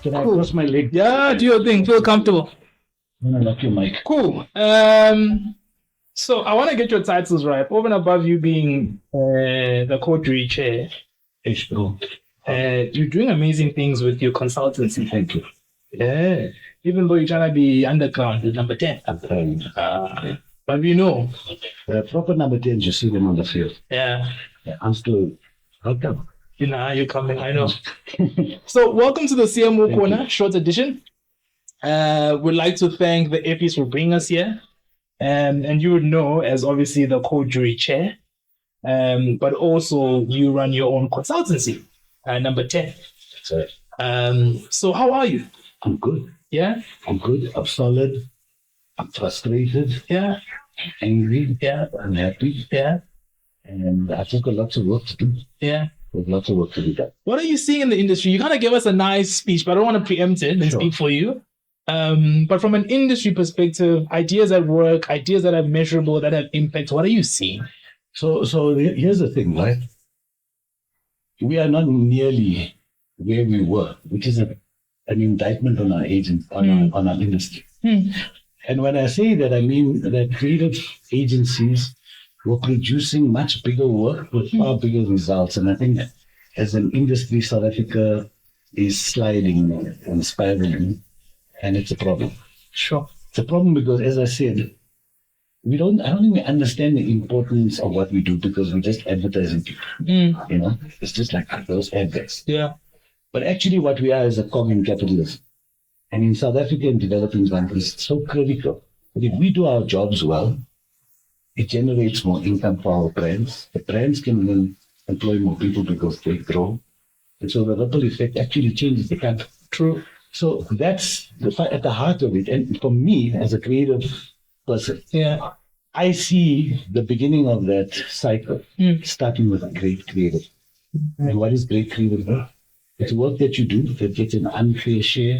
Can I cross my leg? Yeah, do your thing. Feel comfortable. I'm gonna lock your mic. Cool. So I want to get your titles right. Over and above you being the coterie chair, H2. you're doing amazing things with your consultancy. Thank you. Yeah. Even though you're trying to be underground with number 10. I'm trying. But you know. The proper number 10, you see them on the field. Yeah. I'm still welcome. You know how you're coming, I know. So welcome to the CMO Corner, short edition. We'd like to thank the Effies for bringing us here. And you would know as obviously the co-jury chair, but also you run your own consultancy, number 10. That's right. So how are you? I'm good. Yeah? I'm good. I'm solid. I'm frustrated. Yeah? Angry. Yeah? I'm happy. Yeah? And I think got lots of work to do. Yeah? There's lots of work to be done. What are you seeing in the industry? You kind of give us a nice speech, but I don't want to preempt it and speak for you. But from an industry perspective, ideas at work, ideas that are measurable, that have impact, what are you seeing? So here's the thing, right? We are not nearly where we were, which is an indictment on our agents, on our industry. And when I say that, I mean that creative agencies were producing much bigger work with far bigger results. And I think as an industry, South Africa is sliding and spiraling. And it's a problem. Sure. It's a problem because, as I said, I don't think we understand the importance of what we do because we're just advertising people. You know, it's just like those adverts. Yeah. But actually what we are is a cog in capitalism. And in South Africa and developing countries, it's so critical. But if we do our jobs well, it generates more income for our brands. The brands can then employ more people because they grow. And so the ripple effect actually changes the country. True. So that's at the heart of it. And for me, as a creative person, I see the beginning of that cycle starting with a great creative. And what is great creative work? It's work that you do that gets an unfair share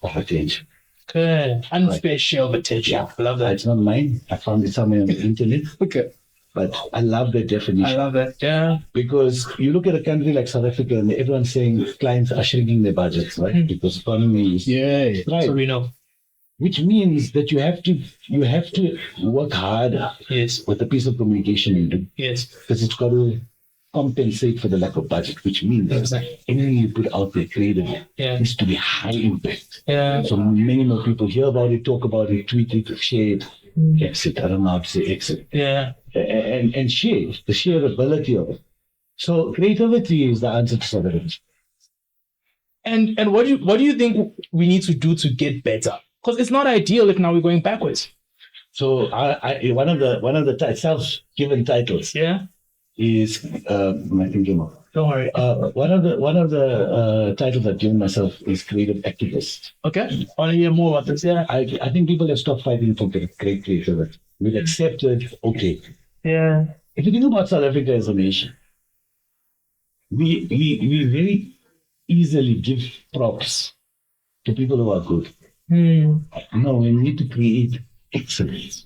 of attention. Okay. Unfair share of attention. Yeah. I love that. It's not mine. I found it somewhere on the internet. Okay. But I love that definition. I love that. Yeah. Because you look at a country like South Africa and everyone's saying clients are shrinking their budgets, right? Because economy is right. So we know. Which means that you have to work harder with the piece of communication you do. Yes. Because it's got to compensate for the lack of budget, which means anything you put out there creatively needs to be high impact. Yeah. So many more people hear about it, talk about it, tweet it, share it, exit. I don't know how to say exit. Yeah. And share the shareability of it. So creativity is the answer to South Africa. And what do you think we need to do to get better? Because it's not ideal if now we're going backwards. So one of the self-given titles is I think don't worry. one of the titles I've given myself is creative activist. Okay. I want to hear more about this. Yeah. I think people have stopped fighting for great creativity. We've accepted, okay. Yeah. If you think about South Africa as a nation, we very easily give props to people who are good. No, we need to create excellence.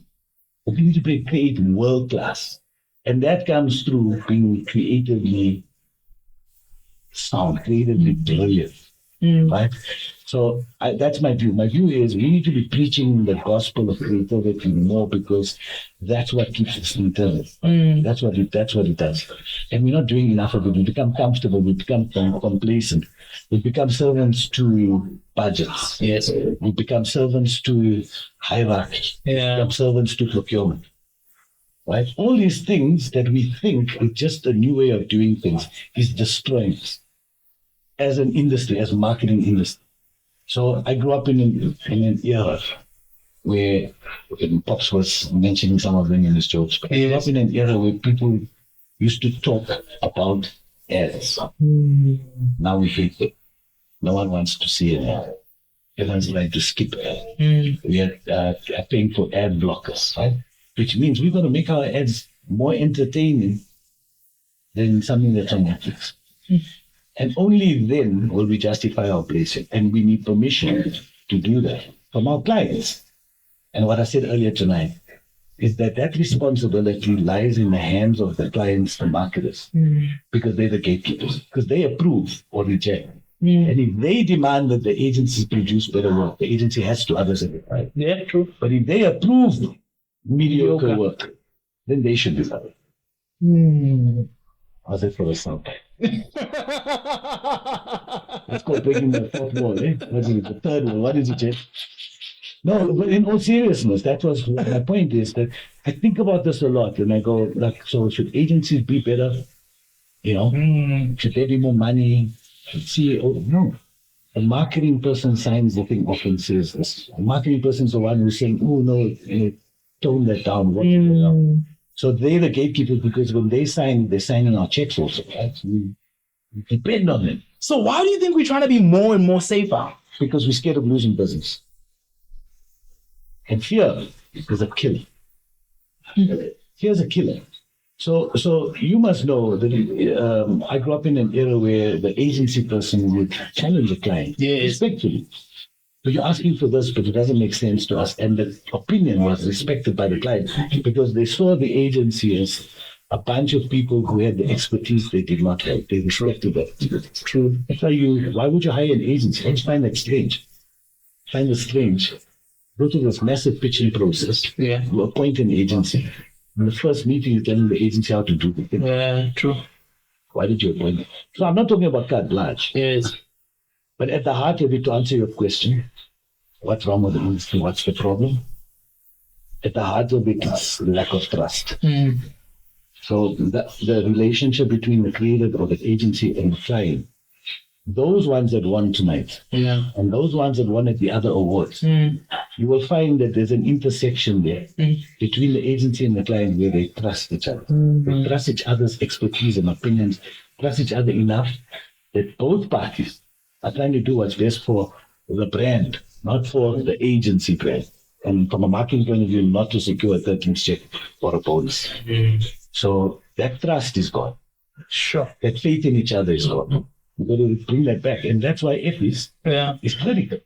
We need to create world class. And that comes through being creatively sound, creatively brilliant. Right? So that's my view. My view is we need to be preaching the gospel of creativity more because that's what keeps us internal. That's what it does. And we're not doing enough of it. We become comfortable. We become complacent. We become servants to budgets. Yes. We become servants to hierarchy. We become servants to procurement. Right? All these things that we think is just a new way of doing things is destroying us as an industry, as a marketing industry. So I grew up in an era where Pops was mentioning some of them in his jokes, but I grew up in an era where people used to talk about ads. Now we hate them. No one wants to see an ad. Everyone's like to skip ad. We are paying for ad blockers, right? Which means we're going to make our ads more entertaining than something that's on Netflix. And only then will we justify our placing. And we need permission to do that from our clients. And what I said earlier tonight is that responsibility lies in the hands of the clients, the marketers, because they're the gatekeepers, because they approve or reject. And if they demand that the agency produce better work, the agency has to others in it, right? Yeah, true. But if they approve mediocre work, then they should be fired. How's it for a sound? That's called breaking the fourth wall, eh? What is it? The third wall. What is it, Jeff? No, but in all seriousness, that was my point is that I think about this a lot and I go, like, so should agencies be better? You know, should there be more money? Should CEO? No. A marketing person signs the thing off and says this. A marketing person is the one who's saying, oh no, tone that down. What So they're the gatekeepers because when they sign, they're signing our checks also, right? We depend on them. So why do you think we're trying to be more and more safer? Because we're scared of losing business. And fear is a killer. Fear is a killer. So you must know that I grew up in an era where the agency person would challenge a client respectfully. So you're asking for this, but it doesn't make sense to us. And the opinion was respected by the client because they saw the agency as a bunch of people who had the expertise they did not have. They respected that. True. That's why would you hire an agency? I just find that strange. Find it strange. Go through this massive pitching process. Yeah. You appoint an agency. In the first meeting, you tell the agency how to do the thing. Yeah, true. Why did you appoint them? So I'm not talking about carte blanche. Yes. But at the heart of it, to answer your question, what's wrong with the industry? What's the problem? At the heart of it is lack of trust. So the relationship between the creative or the agency and the client, those ones that won tonight, and those ones that won at the other awards, you will find that there's an intersection there between the agency and the client where they trust each other. They trust each other's expertise and opinions, trust each other enough that both parties are trying to do what's best for the brand, not for the agency brand. And from a marketing point of view, not to secure a 13th check or a bonus. So that trust is gone. Sure. That faith in each other is gone. We've got to bring that back. And that's why Effie is critical.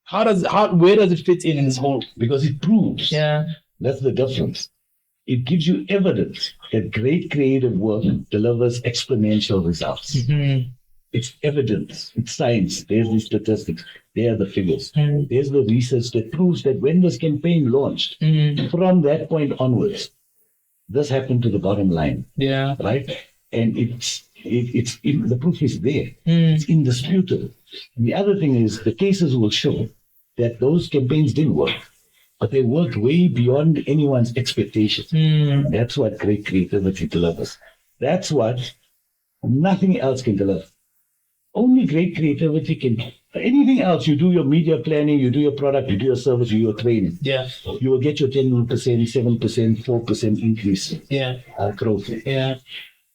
Where does it fit in this whole? Because it proves. That's the difference. It gives you evidence that great creative work delivers exponential results. It's evidence. It's science. There's the statistics. There are the figures. There's the research that proves that when this campaign launched, from that point onwards, this happened to the bottom line. Right? And the proof is there. It's indisputable. And the other thing is the cases will show that those campaigns didn't work, but they worked way beyond anyone's expectations. That's what great creativity delivers. That's what nothing else can deliver. Only great creativity can. Anything else, you do your media planning, you do your product, you do your service, you do your training. You will get your 10%, 7%, 4% increase growth.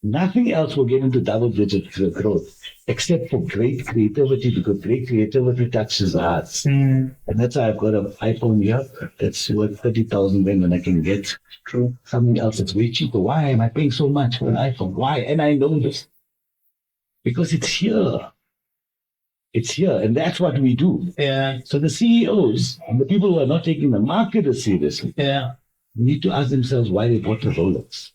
Nothing else will get into double-digit growth except for great creativity, because great creativity touches the hearts. And that's why I've got an iPhone here that's worth 30,000 when I can get something else that's way cheaper. Why am I paying so much for an iPhone? Why? And I know this. Because it's here. It's here, and that's what we do. So the CEOs and the people who are not taking the marketers seriously need to ask themselves why they bought the Rolex.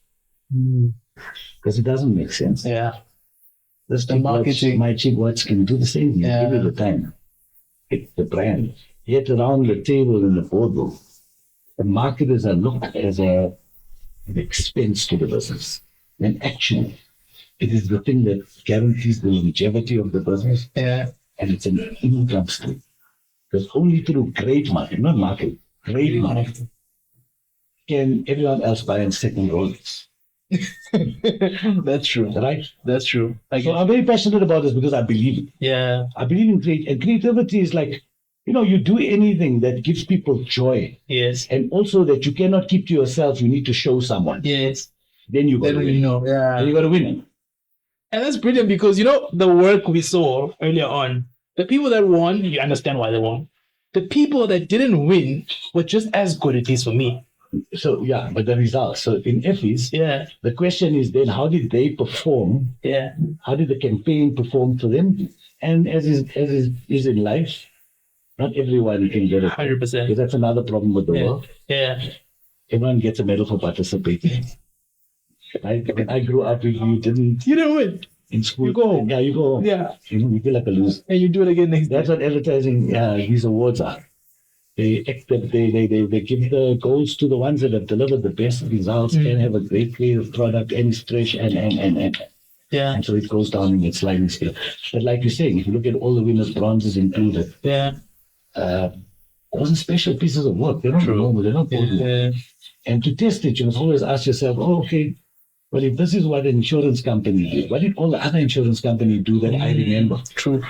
Because it doesn't make sense. This cheap watch, my cheap watch can do the same thing. Give it the time. It's the brand. Yet around the table in the boardroom, the marketers are looked as an expense to the business. And actually, it is the thing that guarantees the longevity of the business. And it's an income stream. Because only through great marketing, not marketing, great marketing, can everyone else buy in second Rolex. That's true. Right? That's true. So I'm very passionate about this because I believe it. I believe in creativity is like, you do anything that gives people joy. And also that you cannot keep to yourself, you need to show someone. Then you got to win. Then you got to win. And that's brilliant because, the work we saw earlier on, the people that won, you understand why they won. The people that didn't win were just as good, at least for me. So, but the results. So in Effie's, the question is then, how did they perform? How did the campaign perform for them? And as is in life, not everyone can get it. 100%. Because that's another problem with the world. Everyone gets a medal for participating. When I grew up, you didn't win. in school. You go home. Yeah, you go home. Yeah. You feel like a loser. And you do it again next day. That's what advertising these awards are. They give the goals to the ones that have delivered the best results and have a great creative product and is fresh and Yeah. and so it goes down in its sliding scale. But like you're saying, if you look at all the winners, bronzes included, Yeah. those are special pieces of work. They're not normal. They're not boardroom. Yeah. And to test it, you must always ask yourself, oh, okay, well, if this is what an insurance company did, what did all the other insurance companies do that I remember? True.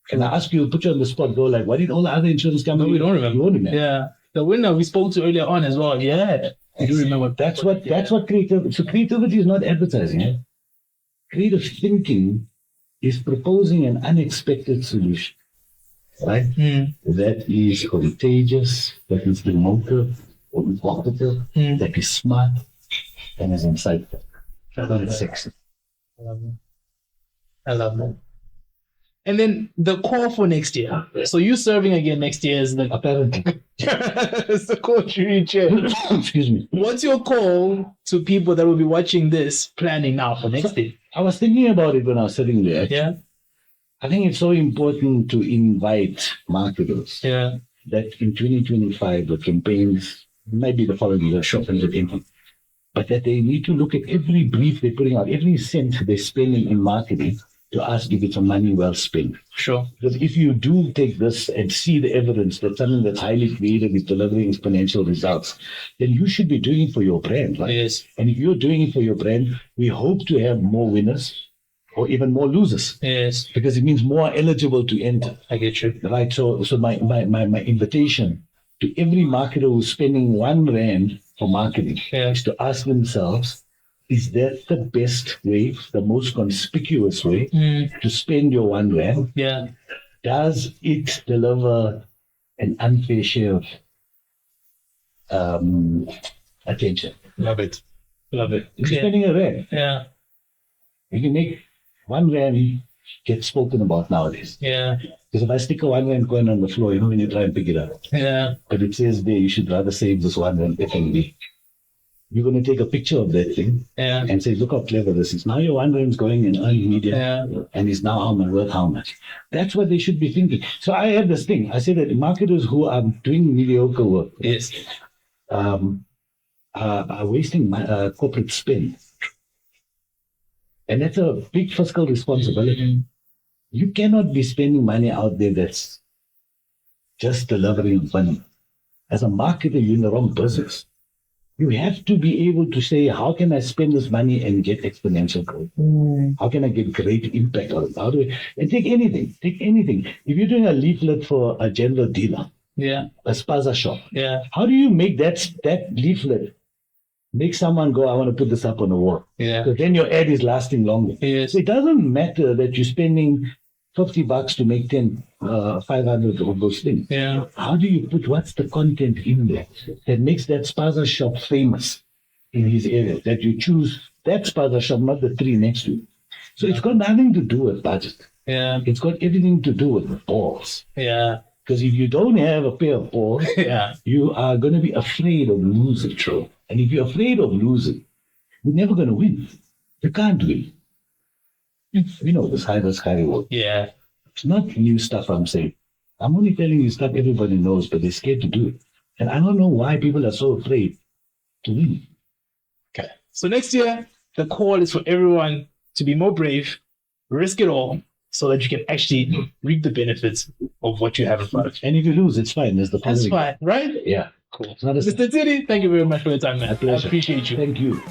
Can I ask you, put you on the spot, go like, what did all the other insurance companies No, we don't remember. You don't remember. Yeah. The winner we spoke to earlier on as well. Yeah. I do remember. That's what creativity. So creativity is not advertising. Eh? Creative thinking is proposing an unexpected solution. Right? That is contagious, that is emotive, or evocative, that is smart, and is insightful. That is sexy. I love that. And then the call for next year. So you serving again next year is the Apparently. it's the call jury chair. Excuse me. What's your call to people that will be watching this, planning now for next year? I was thinking about it when I was sitting there. Yeah. I think it's so important to invite marketers Yeah. that in 2025 the campaigns, maybe the following year, shop and empty, but that they need to look at every brief they're putting out, every cent they're spending in marketing to ask if it's a money well spent. Sure. Because if you do take this and see the evidence that something that's highly creative is delivering exponential results, then you should be doing it for your brand, right? Yes. And if you're doing it for your brand, we hope to have more winners or even more losers. Yes. Because it means more eligible to enter. I get you. Right. So my invitation to every marketer who's spending R1 for marketing is to ask themselves, is that the best way, the most conspicuous way to spend your R1? Yeah. Does it deliver an unfair share of attention? Love it. Love it. If you're spending R1, Yeah. you can make R1 get spoken about nowadays. Yeah. Because if I stick a R1 coin on the floor, when you try and pick it up. Yeah. But it says there, you should rather save this R1 FNB. You're going to take a picture of that thing and say, look how clever this is. Now your R1 is going in earned media and is now worth how much. That's what they should be thinking. So I have this thing. I say that marketers who are doing mediocre work are wasting corporate spend. And that's a big fiscal responsibility. You cannot be spending money out there that's just delivering money. As a marketer, you're in the wrong business. You have to be able to say, how can I spend this money and get exponential growth? How can I get great impact on it? How do I, and take anything. If you're doing a leaflet for a general dealer, a spaza shop, how do you make that leaflet make someone go, I want to put this up on the wall? Because then your ad is lasting longer. So it doesn't matter that you're spending $50 to make 500 of those things. How do you put, what's the content in there that makes that spaza shop famous in his area? That you choose that spaza shop, not the three next to it. So it's got nothing to do with budget. It's got everything to do with balls. Because if you don't have a pair of balls, you are going to be afraid of losing. True. And if you're afraid of losing, you're never going to win. You can't win. We know this high risk, high reward. It's not new stuff I'm saying. I'm only telling you stuff everybody knows, but they're scared to do it. And I don't know why people are so afraid to win. Okay. So next year, the call is for everyone to be more brave, risk it all, so that you can actually reap the benefits of what you have in front of you. And if you lose, it's fine. There's the positive. That's fine, right? Yeah. Cool. It's not a Mr. Tilly, thank you very much for your time, man. My pleasure. I appreciate you. Thank you.